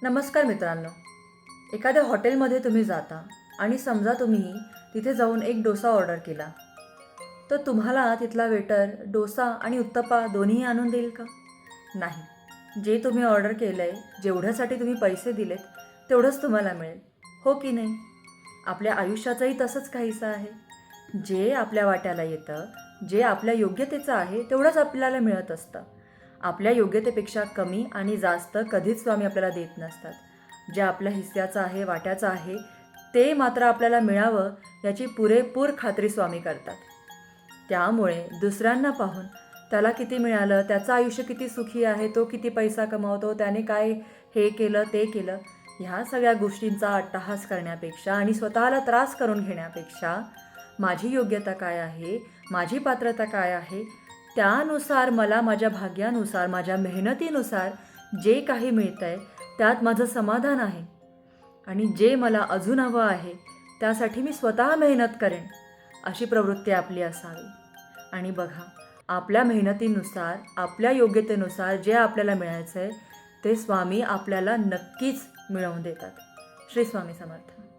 नमस्कार मित्रांनो. एखाद्या हॉटेलमध्ये तुम्ही जाता आणि समजा तुम्ही तिथे जाऊन एक डोसा ऑर्डर केला, तर तुम्हाला तिथला वेटर डोसा आणि उत्तप्पा दोन्हीही आणून देईल का? नाही. जे तुम्ही ऑर्डर केलं आहे, जेवढ्यासाठी तुम्ही पैसे दिलेत, तेवढंच तुम्हाला मिळेल. हो की नाही? आपल्या आयुष्याचंही तसंच काहीसं आहे. जे आपल्या वाट्याला येतं, जे आपल्या योग्यतेचं आहे, तेवढंच आपल्याला मिळत असतं. आपल्या योग्यतेपेक्षा कमी आणि जास्त कधीच स्वामी आपल्याला देत नसतात. जे आपल्या हिस्स्याचं आहे, वाट्याचं आहे, ते मात्र आपल्याला मिळावं याची पुरेपूर खात्री स्वामी करतात. त्यामुळे दुसऱ्यांना पाहून त्याला किती मिळालं, त्याचं आयुष्य किती सुखी आहे, तो किती पैसा कमावतो, त्याने काय हे केलं ते केलं, ह्या सगळ्या गोष्टींचा अट्टहास करण्यापेक्षा आणि स्वतःला त्रास करून घेण्यापेक्षा माझी योग्यता काय आहे, माझी पात्रता काय आहे, त्यानुसार मला माझ्या भाग्यानुसार, माझ्या मेहनतीनुसार जे काही मिळतं आहे त्यात माझं समाधान आहे आणि जे मला अजून हवं आहे त्यासाठी मी स्वतः मेहनत करेन, अशी प्रवृत्ती आपली असावी. आणि बघा, आपल्या मेहनतीनुसार, आपल्या योग्यतेनुसार जे आपल्याला मिळायचं आहे ते स्वामी आपल्याला नक्कीच मिळवून देतात. श्री स्वामी समर्थ.